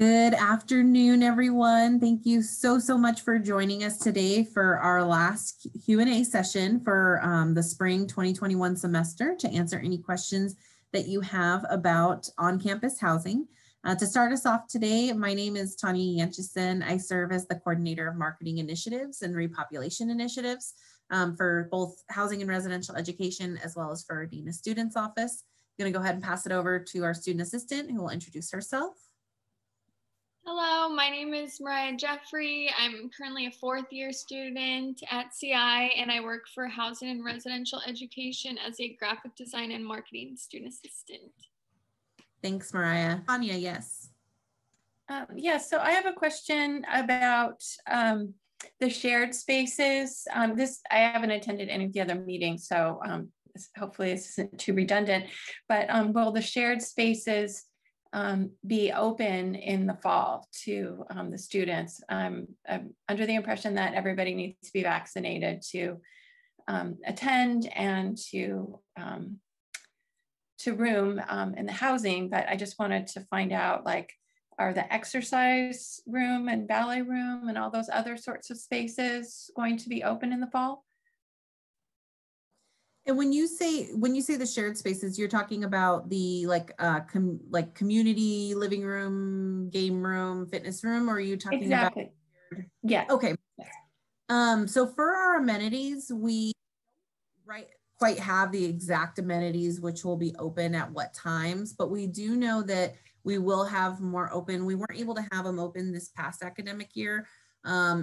Good afternoon, everyone. Thank you so much for joining us today for our last Q&A session for the spring 2021 semester to answer any questions that you have about on-campus housing. To start us off today, my name is Tanya Yanchison. I serve as the coordinator of marketing initiatives and repopulation initiatives for both housing and residential education, as well as for our Dean of Students office. I'm going to go ahead and pass it over to our student assistant who will introduce herself. Hello, my name is Mariah Jeffrey. I'm currently a fourth-year student at CI, and I work for Housing and Residential Education as a graphic design and marketing student assistant. Thanks, Mariah. Tanya, yes. Yeah, so I have a question about the shared spaces. I haven't attended any of the other meetings, so hopefully this isn't too redundant, but will the shared spaces be open in the fall to the students? I'm under the impression that everybody needs to be vaccinated to attend and to room in the housing, but I just wanted to find out, like, are the exercise room and ballet room and all those other sorts of spaces going to be open in the fall? And when you say the shared spaces, you're talking about the like community living room, game room, fitness room, or are you talking about? Yeah. Okay. So for our amenities, we quite have the exact amenities which will be open at what times, but we do know that we will have more open. We weren't able to have them open this past academic year,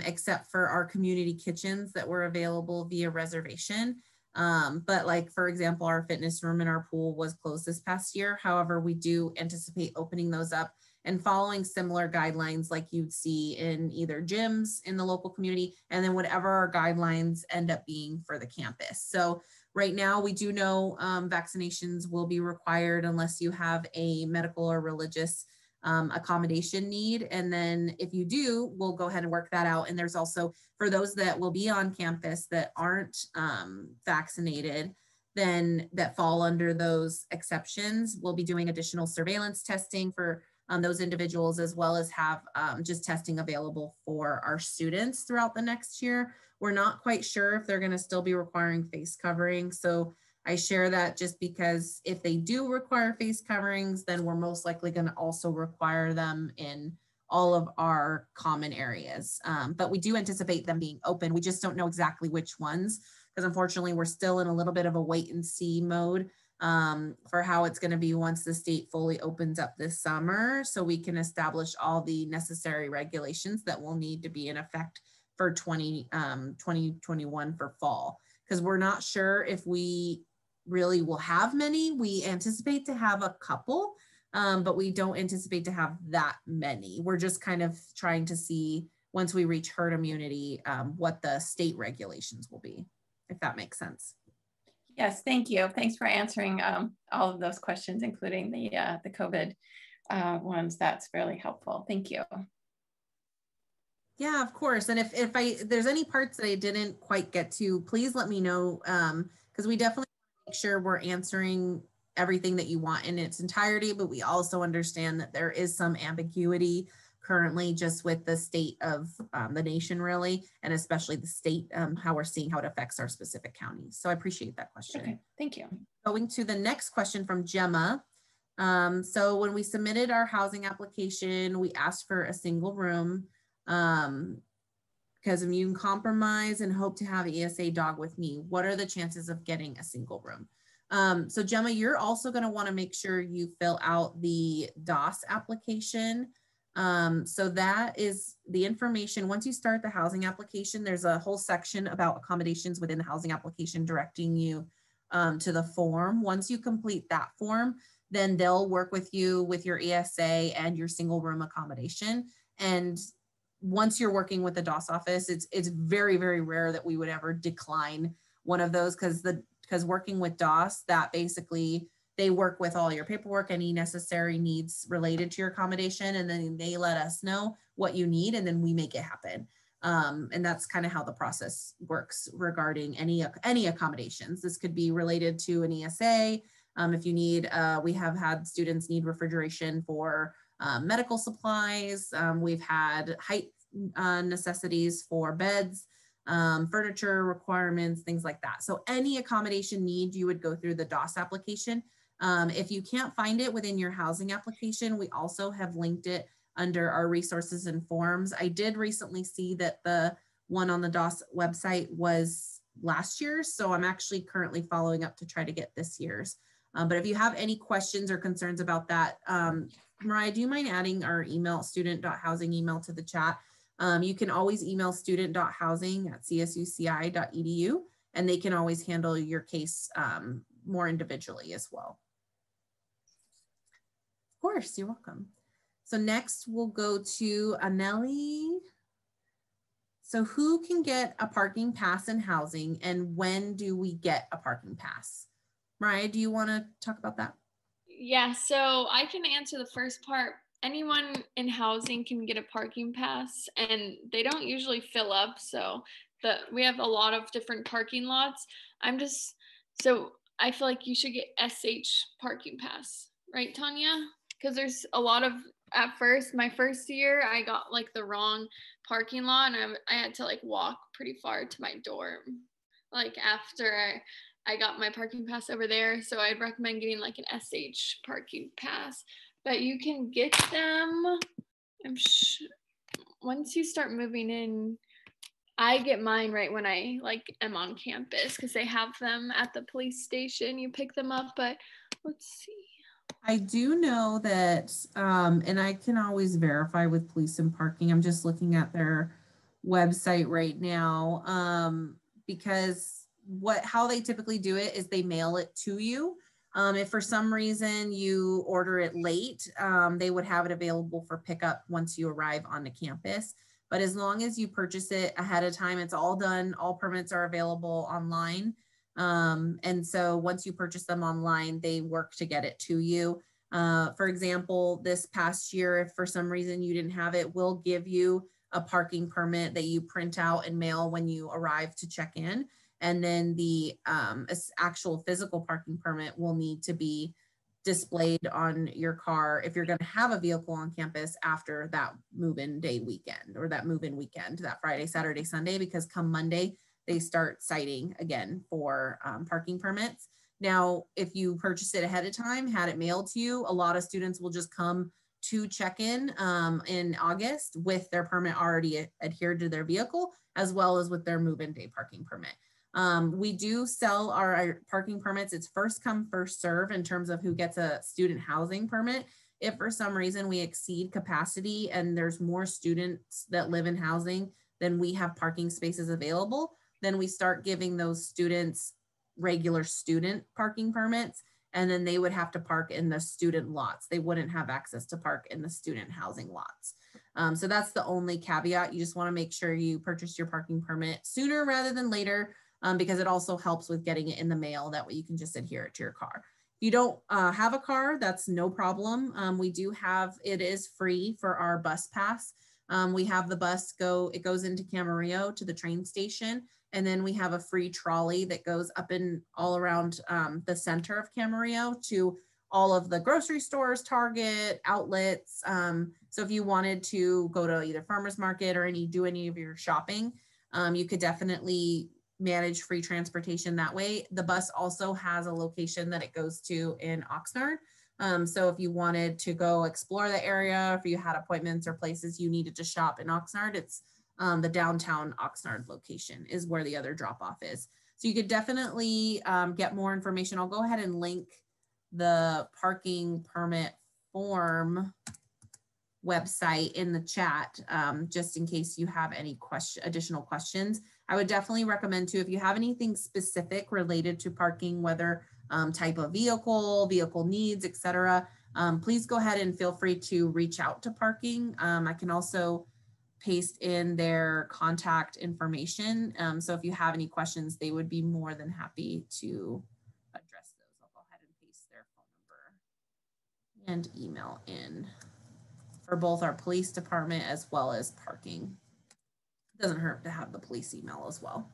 except for our community kitchens that were available via reservation. But like, for example, our fitness room and our pool was closed this past year. However, we do anticipate opening those up and following similar guidelines like you'd see in either gyms in the local community, and then whatever our guidelines end up being for the campus. So right now we do know vaccinations will be required unless you have a medical or religious accommodation need. And then if you do, we'll go ahead and work that out. And there's also, for those that will be on campus that aren't vaccinated, then that fall under those exceptions, we'll be doing additional surveillance testing for those individuals, as well as have just testing available for our students throughout the next year. We're not quite sure if they're going to still be requiring face covering. So I share that just because if they do require face coverings, then we're most likely going to also require them in all of our common areas. But we do anticipate them being open. We just don't know exactly which ones, because unfortunately we're still in a little bit of a wait and see mode for how it's going to be once the state fully opens up this summer, so we can establish all the necessary regulations that will need to be in effect for 2021 for fall, because we're not sure if we really will have many. We anticipate to have a couple, but we don't anticipate to have that many. We're just kind of trying to see, once we reach herd immunity, what the state regulations will be, if that makes sense. Yes, thank you. Thanks for answering all of those questions, including the COVID ones. That's really helpful. Thank you. Yeah, of course. And if there's any parts that I didn't quite get to, please let me know, because we definitely make sure we're answering everything that you want in its entirety, but we also understand that there is some ambiguity currently just with the state of the nation, really, and especially the state, how we're seeing how it affects our specific counties. So I appreciate that question. Okay, thank you. Going to the next question from Gemma. So when we submitted our housing application, we asked for a single room because immune compromise and hope to have ESA dog with me. What are the chances of getting a single room? So Gemma, you're also going to want to make sure you fill out the DOS application. So that is the information. Once you start the housing application, there's a whole section about accommodations within the housing application directing you to the form. Once you complete that form, then they'll work with you with your ESA and your single room accommodation. And once you're working with the DOS office, it's very, very rare that we would ever decline one of those, because working with DOS, that basically they work with all your paperwork, any necessary needs related to your accommodation, and then they let us know what you need, and then we make it happen. And that's kind of how the process works regarding any accommodations. This could be related to an ESA. If you need, we have had students need refrigeration for medical supplies. We've had height necessities for beds, furniture requirements, things like that. So any accommodation need, you would go through the DOS application. If you can't find it within your housing application, we also have linked it under our resources and forms. I did recently see that the one on the DOS website was last year's, so I'm actually currently following up to try to get this year's. But if you have any questions or concerns about that, Mariah, do you mind adding our email, student.housing email, to the chat? You can always email student.housing@csuci.edu, and they can always handle your case more individually as well. Of course, you're welcome. So next we'll go to Anelli. So who can get a parking pass in housing, and when do we get a parking pass? Mariah, do you want to talk about that? Yeah, so I can answer the first part. Anyone in housing can get a parking pass, and they don't usually fill up. So we have a lot of different parking lots. So I feel like you should get SH parking pass, right, Tanya? Because there's a lot of, at first, my first year, I got like the wrong parking lot, and I had to like walk pretty far to my dorm, like after I got my parking pass over there. So I'd recommend getting like an SH parking pass, but you can get them, once you start moving in. I get mine right when I like am on campus, because they have them at the police station. You pick them up, but let's see. I do know that, and I can always verify with police and parking. I'm just looking at their website right now, because how they typically do it is they mail it to you. If for some reason you order it late, they would have it available for pickup once you arrive on the campus. But as long as you purchase it ahead of time, it's all done. All permits are available online. And so once you purchase them online, they work to get it to you. For example, this past year, if for some reason you didn't have it, we'll give you a parking permit that you print out and mail when you arrive to check in. And then the actual physical parking permit will need to be displayed on your car if you're going to have a vehicle on campus after that move-in day weekend, or that move-in weekend, that Friday, Saturday, Sunday, because come Monday, they start citing again for parking permits. Now, if you purchase it ahead of time, had it mailed to you, a lot of students will just come to check in August with their permit already adhered to their vehicle, as well as with their move-in day parking permit. We do sell our parking permits. It's first come, first serve in terms of who gets a student housing permit. If for some reason we exceed capacity and there's more students that live in housing than we have parking spaces available, then we start giving those students regular student parking permits, and then they would have to park in the student lots. They wouldn't have access to park in the student housing lots. So that's the only caveat. You just want to make sure you purchase your parking permit sooner rather than later, because it also helps with getting it in the mail. That way you can just adhere it to your car. If you don't have a car, that's no problem. We do have, it is free for our bus pass. We have the bus it goes into Camarillo to the train station. And then we have a free trolley that goes up and all around the center of Camarillo to all of the grocery stores, Target, outlets. So if you wanted to go to either farmer's market or do any of your shopping, you could definitely manage free transportation that way. The bus also has a location that it goes to in Oxnard. So if you wanted to go explore the area, if you had appointments or places you needed to shop in Oxnard, it's the downtown Oxnard location is where the other drop off is. So you could definitely get more information. I'll go ahead and link the parking permit form website in the chat, just in case you have any additional questions. I would definitely recommend too, if you have anything specific related to parking, whether type of vehicle needs, etc., please go ahead and feel free to reach out to parking. I can also paste in their contact information. So if you have any questions, they would be more than happy to address those. I'll go ahead and paste their phone number and email in for both our police department as well as parking. It doesn't hurt to have the police email as well.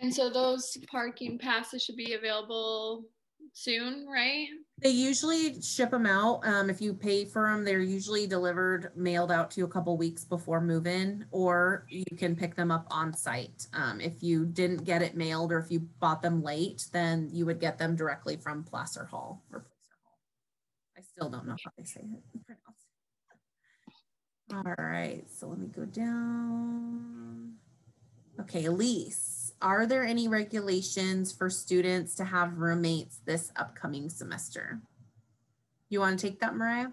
And so those parking passes should be available soon, right? They usually ship them out. If you pay for them, they're usually delivered, mailed out to you a couple weeks before move-in, or you can pick them up on site. If you didn't get it mailed or if you bought them late, then you would get them directly from Placer Hall or Placer Hall. I still don't know how they say it. Pronounce it. All right, so let me go down. Okay, Elise, are there any regulations for students to have roommates this upcoming semester? You want to take that, Mariah?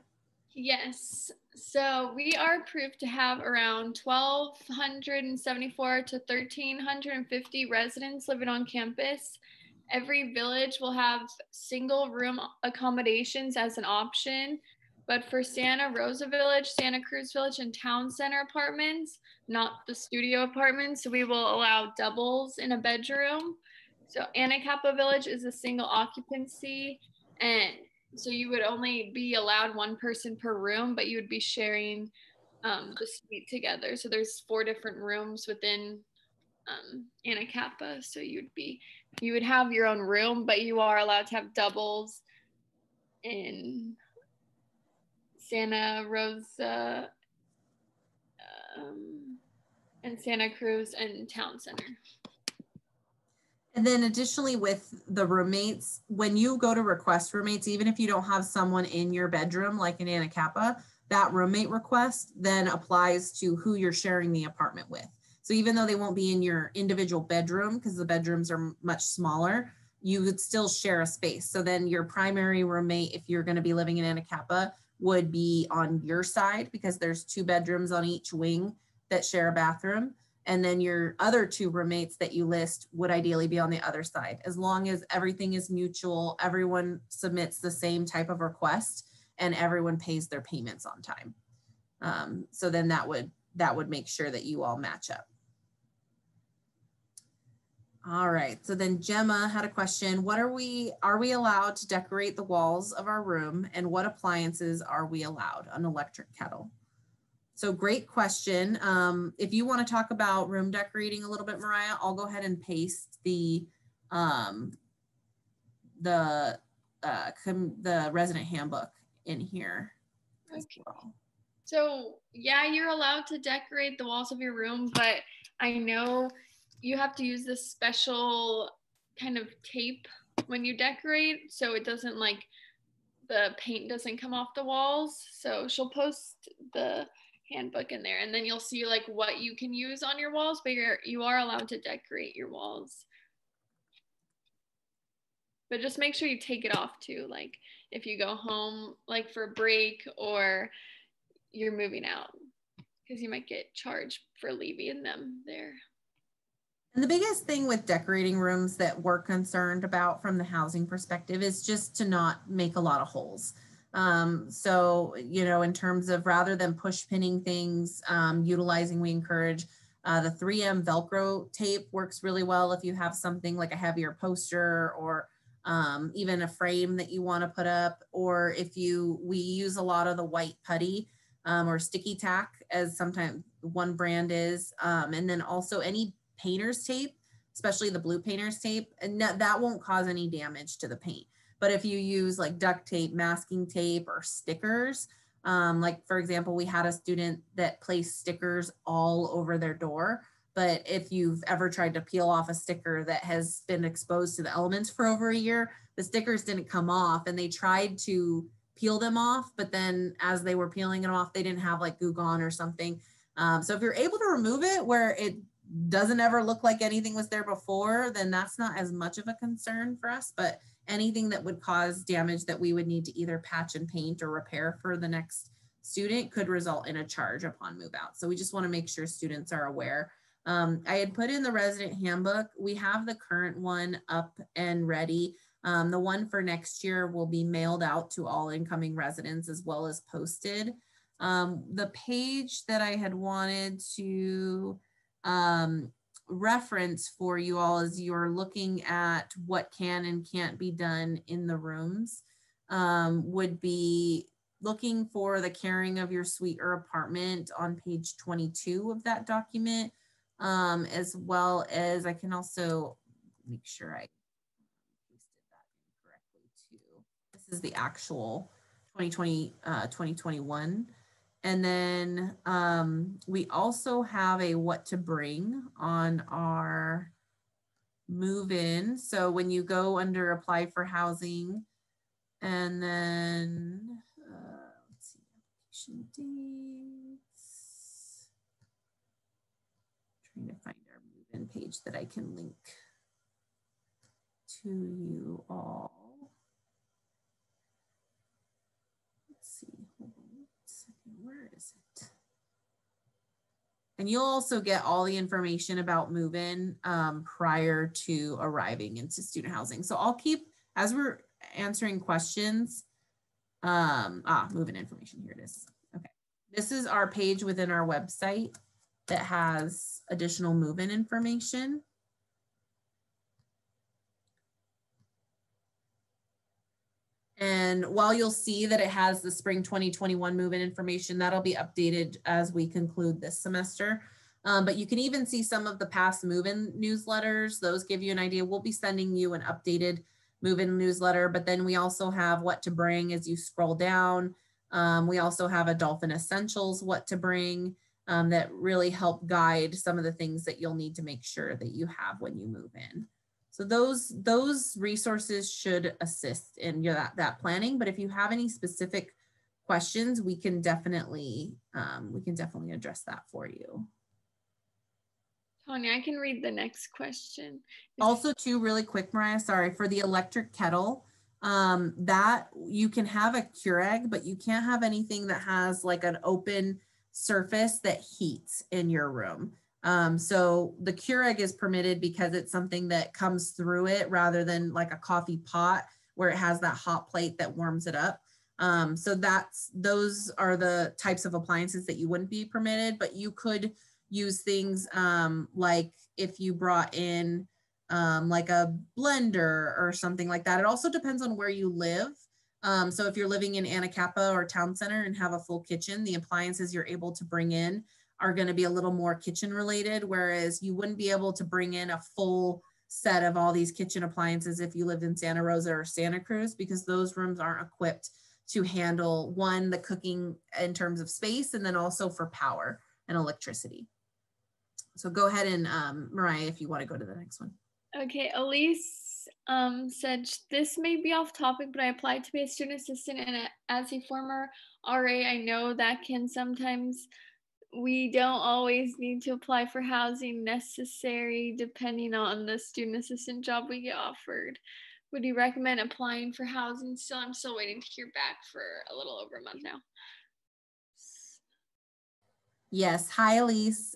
Yes. So we are approved to have around 1,274 to 1,350 residents living on campus. Every village will have single room accommodations as an option. But for Santa Rosa Village, Santa Cruz Village, and Town Center apartments, not the studio apartments, we will allow doubles in a bedroom. So Anacapa Village is a single occupancy, and so you would only be allowed one person per room, but you would be sharing the suite together. So there's 4 different rooms within Anacapa. So you would have your own room, but you are allowed to have doubles in Santa Rosa and Santa Cruz and Town Center. And then additionally with the roommates, when you go to request roommates, even if you don't have someone in your bedroom, like in Anacapa, that roommate request then applies to who you're sharing the apartment with. So even though they won't be in your individual bedroom, because the bedrooms are much smaller, you would still share a space. So then your primary roommate, if you're going to be living in Anacapa, would be on your side because there's 2 bedrooms on each wing that share a bathroom. And then your other 2 roommates that you list would ideally be on the other side. As long as everything is mutual, everyone submits the same type of request and everyone pays their payments on time. So then that would make sure that you all match up. All right, so then Gemma had a question. Are we allowed to decorate the walls of our room, and what appliances are we allowed? An electric kettle. So great question. If you want to talk about room decorating a little bit, Mariah, I'll go ahead and paste the resident handbook in here as well. So yeah, you're allowed to decorate the walls of your room, but I know you have to use this special kind of tape when you decorate, so it doesn't the paint doesn't come off the walls. So she'll post the handbook in there, and then you'll see what you can use on your walls, but you are allowed to decorate your walls. But just make sure you take it off too, if you go home for a break or you're moving out, because you might get charged for leaving them there. And the biggest thing with decorating rooms that we're concerned about from the housing perspective is just to not make a lot of holes. So, in terms of rather than push pinning things, we encourage the 3M Velcro tape works really well if you have something like a heavier poster or even a frame that you want to put up, or we use a lot of the white putty or sticky tack, as sometimes one brand is, and then also any painter's tape, especially the blue painter's tape, and that won't cause any damage to the paint. But if you use duct tape, masking tape, or stickers, for example, we had a student that placed stickers all over their door. But if you've ever tried to peel off a sticker that has been exposed to the elements for over a year, the stickers didn't come off, and they tried to peel them off, but then as they were peeling it off, they didn't have Goo Gone or something. So if you're able to remove it where it doesn't ever look like anything was there before, then that's not as much of a concern for us. But anything that would cause damage that we would need to either patch and paint or repair for the next student could result in a charge upon move out. So we just want to make sure students are aware. I had put in the resident handbook. We have the current one up and ready. The one for next year will be mailed out to all incoming residents as well as posted. The page that I had wanted to reference for you all as you're looking at what can and can't be done in the rooms would be looking for the caring of your suite or apartment on page 22 of that document, as well as I can also make sure I pasted that in correctly This is the actual 2020, 2021. And then we also have a what to bring on our move in. So when you go under apply for housing, and then let's see, application dates. Trying to find our move in page that I can link to you all. Hold on a second, where is it? And you'll also get all the information about move-in prior to arriving into student housing. So I'll keep, as we're answering questions, move-in information, here it is. Okay, this is our page within our website that has additional move-in information. And while you'll see that it has the spring 2021 move-in information, that'll be updated as we conclude this semester. But you can even see some of the past move-in newsletters. Those give you an idea. We'll be sending you an updated move-in newsletter, but then we also have what to bring as you scroll down. We also have a Dolphin Essentials what to bring that really help guide some of the things that you'll need to make sure that you have when you move in. So those resources should assist in that planning. But if you have any specific questions, we can definitely address that for you. Tanya, I can read the next question. Also, too, really quick, Mariah, sorry, for the electric kettle, that you can have a Keurig, but you can't have anything that has like an open surface that heats in your room. So the Keurig is permitted because it's something that comes through it rather than like a coffee pot where it has that hot plate that warms it up. So those are the types of appliances that you wouldn't be permitted, but you could use things like if you brought in like a blender or something like that. It also depends on where you live. So if you're living in Anacapa or Town Center and have a full kitchen, the appliances you're able to bring in are going to be a little more kitchen related, whereas you wouldn't be able to bring in a full set of all these kitchen appliances if you lived in Santa Rosa or Santa Cruz, because those rooms aren't equipped to handle, one, the cooking in terms of space, and then also for power and electricity. So go ahead and Mariah, if you want to go to the next one. Okay, Elise said, this may be off topic, but I applied to be a student assistant, and as a former RA, I know that can sometimes, we don't always need to apply for housing necessary depending on the student assistant job we get offered. Would you recommend applying for housing still? I'm still waiting to hear back for a little over a month now. Yes, hi Elise.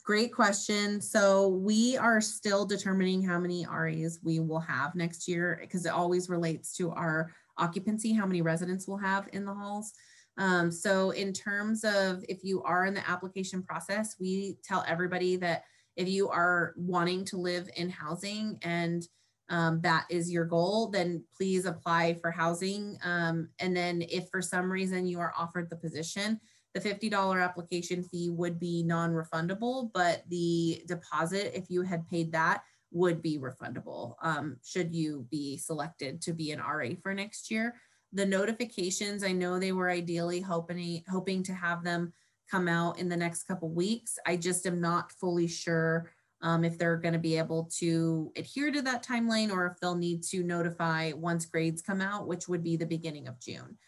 Great question. So we are still determining how many RAs we will have next year because it always relates to our occupancy, how many residents we'll have in the halls. So in terms of if you are in the application process, we tell everybody that if you are wanting to live in housing and that is your goal, then please apply for housing. And then if for some reason you are offered the position, the $50 application fee would be non-refundable, but the deposit, if you had paid that, would be refundable should you be selected to be an RA for next year. The notifications, I know they were ideally hoping to have them come out in the next couple weeks. I just am not fully sure if they're going to be able to adhere to that timeline or if they'll need to notify once grades come out, which would be the beginning of June.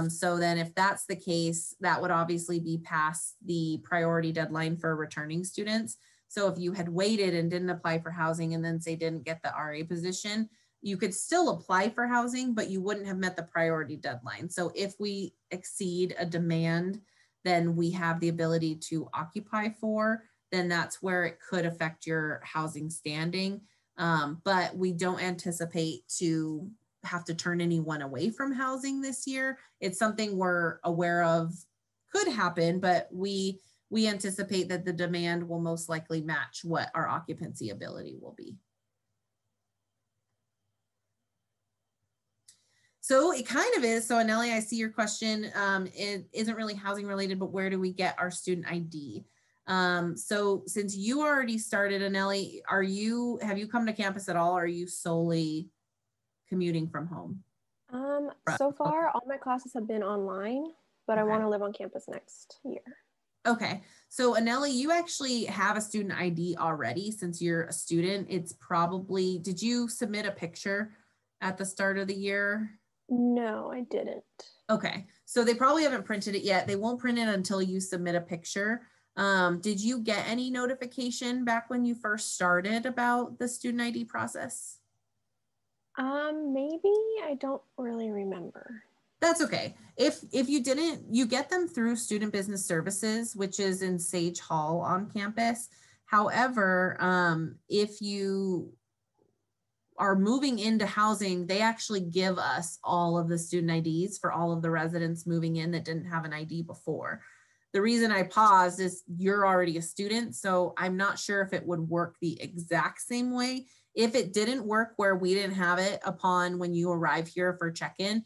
So then if that's the case, that would obviously be past the priority deadline for returning students. So if you had waited and didn't apply for housing and then say didn't get the RA position, you could still apply for housing, but you wouldn't have met the priority deadline. So if we exceed a demand, then we have the ability to occupy for, then that's where it could affect your housing standing. But we don't anticipate to have to turn anyone away from housing this year. It's something we're aware of could happen, but we anticipate that the demand will most likely match what our occupancy ability will be. So it kind of is. So Anelli, I see your question. It isn't really housing related, but where do we get our student ID? So since you already started, Anelli, have you come to campus at all? Or are you solely commuting from home? So far, all my classes have been online, but I want to live on campus next year. Okay, so Anelli, you actually have a student ID already since you're a student. It's probably, did you submit a picture at the start of the year? No, I didn't. Okay, so they probably haven't printed it yet. They won't print it until you submit a picture. Did you get any notification back when you first started about the student ID process? Maybe. I don't really remember. That's okay. If you didn't, you get them through Student Business Services, which is in Sage Hall on campus. However, if you are moving into housing, they actually give us all of the student IDs for all of the residents moving in that didn't have an ID before. The reason I paused is you're already a student, so I'm not sure if it would work the exact same way. If it didn't work where we didn't have it upon when you arrive here for check-in,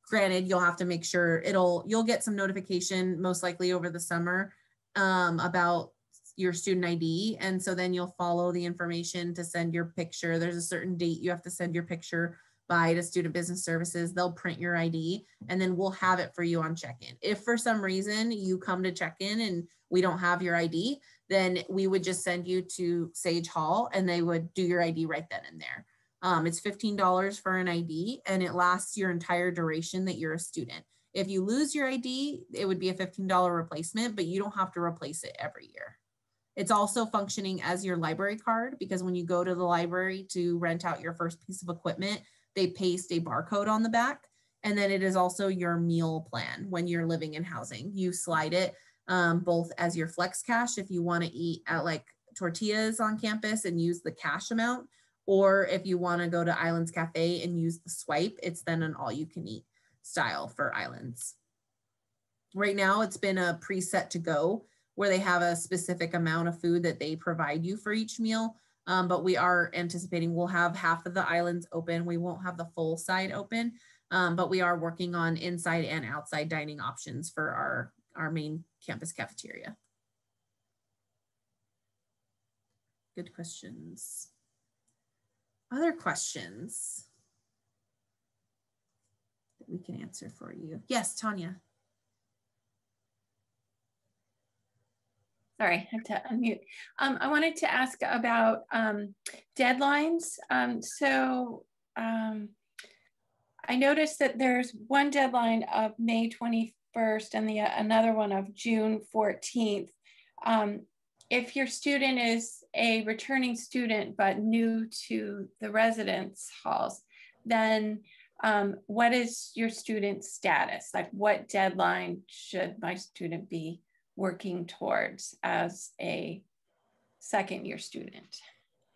granted, you'll have to make sure you'll get some notification most likely over the summer about your student ID. And so then you'll follow the information to send your picture. There's a certain date you have to send your picture by to Student Business Services. They'll print your ID and then we'll have it for you on check-in. If for some reason you come to check-in and we don't have your ID, then we would just send you to Sage Hall and they would do your ID right then and there. It's $15 for an ID and it lasts your entire duration that you're a student. If you lose your ID, it would be a $15 replacement, but you don't have to replace it every year. It's also functioning as your library card because when you go to the library to rent out your first piece of equipment, they paste a barcode on the back. And then it is also your meal plan when you're living in housing. You slide it both as your flex cash if you want to eat at like tortillas on campus and use the cash amount, or if you want to go to Islands Cafe and use the swipe, it's then an all you can eat style for Islands. Right now, it's been a preset to go where they have a specific amount of food that they provide you for each meal. But we are anticipating we'll have half of the islands open. We won't have the full side open, but we are working on inside and outside dining options for our main campus cafeteria. Good questions. Other questions that we can answer for you? Yes, Tanya. Sorry, I have to unmute. I wanted to ask about deadlines. I noticed that there's one deadline of May 21st and another one of June 14th. If your student is a returning student but new to the residence halls, then what is your student's status? Like what deadline should my student be working towards as a second year student?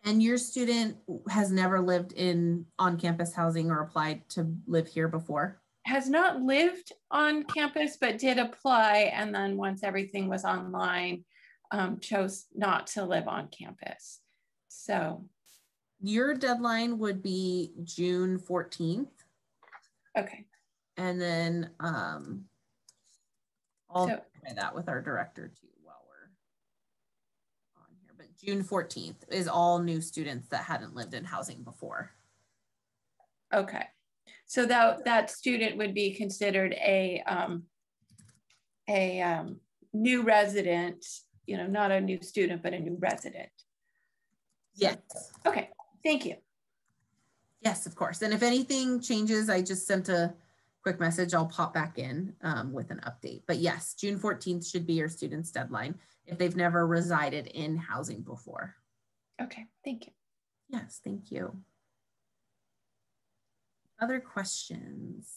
And your student has never lived in on-campus housing or applied to live here before? Has not lived on campus, but did apply. And then once everything was online, chose not to live on campus. So your deadline would be June 14th. Okay. And then I'll try that with our director too while we're on here. But June 14th is all new students that hadn't lived in housing before. Okay. So that student would be considered a new resident, you know, not a new student, but a new resident. Yes. Okay, thank you. Yes, of course. And if anything changes, I just sent a quick message. I'll pop back in with an update. But yes, June 14th should be your student's deadline if they've never resided in housing before. Okay, thank you. Yes, thank you. Other questions?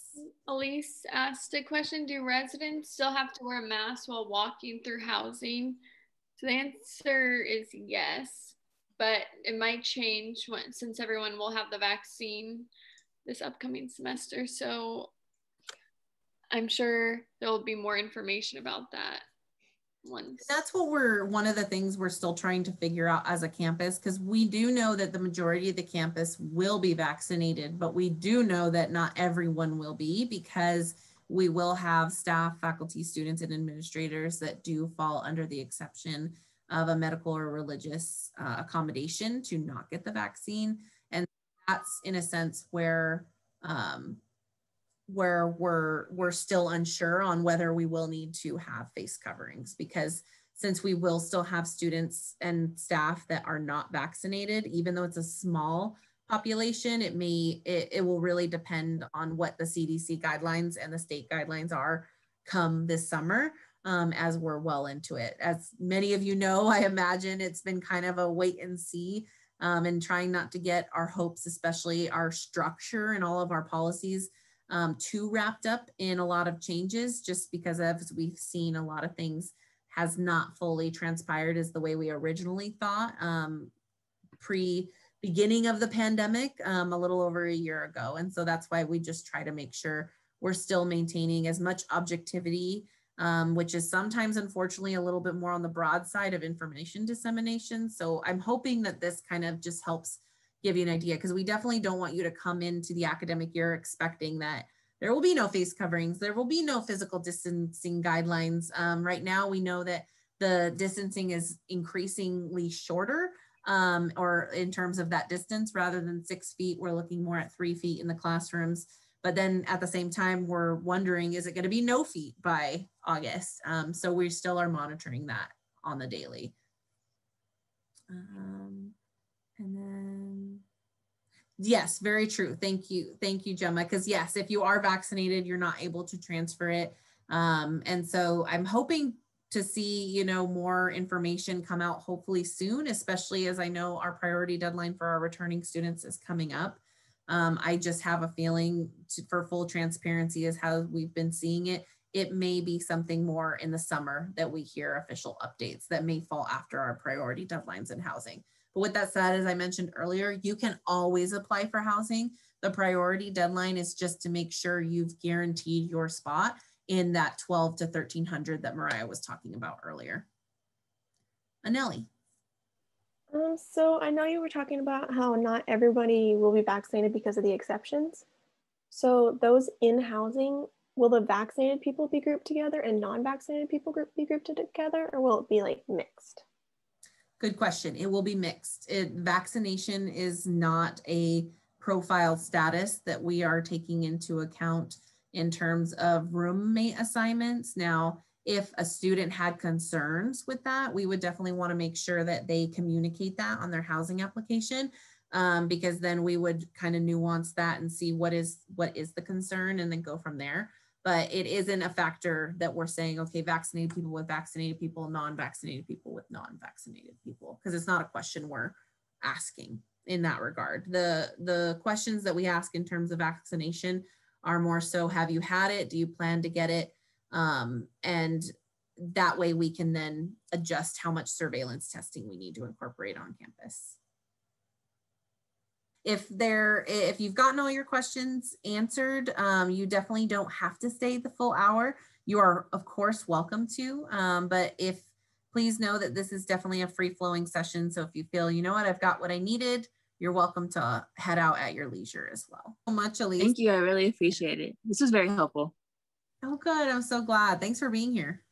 Elise asked a question, do residents still have to wear masks while walking through housing? So the answer is yes, but it might change since everyone will have the vaccine this upcoming semester. So I'm sure there will be more information about that once. That's what one of the things we're still trying to figure out as a campus, because we do know that the majority of the campus will be vaccinated, but we do know that not everyone will be, because we will have staff, faculty, students, and administrators that do fall under the exception of a medical or religious accommodation to not get the vaccine. And that's in a sense where where we're still unsure on whether we will need to have face coverings, because since we will still have students and staff that are not vaccinated, even though it's a small population, it will really depend on what the CDC guidelines and the state guidelines are come this summer, as we're well into it. As many of you know, I imagine it's been kind of a wait and see, and trying not to get our hopes, especially our structure and all of our policies, too wrapped up in a lot of changes, just because as we've seen, a lot of things has not fully transpired as the way we originally thought, pre-beginning of the pandemic, a little over a year ago. And so that's why we just try to make sure we're still maintaining as much objectivity, which is sometimes, unfortunately, a little bit more on the broad side of information dissemination. So I'm hoping that this kind of just helps give you an idea, because we definitely don't want you to come into the academic year expecting that there will be no face coverings, there will be no physical distancing guidelines. Right now, we know that the distancing is increasingly shorter, or in terms of that distance, rather than 6 feet, we're looking more at 3 feet in the classrooms. But then at the same time, we're wondering, is it going to be no feet by August? So we still are monitoring that on the daily. And then, yes, very true. Thank you, Gemma. Because yes, if you are vaccinated, you're not able to transfer it. And so I'm hoping to see, more information come out hopefully soon, especially as I know our priority deadline for our returning students is coming up. I just have a feeling, for full transparency, is how we've been seeing it. It may be something more in the summer that we hear official updates that may fall after our priority deadlines in housing. But with that said, as I mentioned earlier, you can always apply for housing. The priority deadline is just to make sure you've guaranteed your spot in that 12 to 1300 that Mariah was talking about earlier. Anelli. So I know you were talking about how not everybody will be vaccinated because of the exceptions. So those in housing, will the vaccinated people be grouped together and non-vaccinated people be grouped together, or will it be like mixed? Good question. It will be mixed. Vaccination is not a profile status that we are taking into account in terms of roommate assignments. Now, if a student had concerns with that, we would definitely want to make sure that they communicate that on their housing application, because then we would kind of nuance that and see what is the concern and then go from there. But it isn't a factor that we're saying, okay, vaccinated people with vaccinated people, non-vaccinated people with non-vaccinated people, because it's not a question we're asking in that regard. The questions that we ask in terms of vaccination are more so, have you had it? Do you plan to get it? And that way we can then adjust how much surveillance testing we need to incorporate on campus. If you've gotten all your questions answered, you definitely don't have to stay the full hour. You are, of course, welcome to, but please know that this is definitely a free-flowing session. So if you feel, you know what, I've got what I needed, you're welcome to head out at your leisure as well. So much, Elise. Thank you. I really appreciate it. This was very helpful. Oh, good. I'm so glad. Thanks for being here.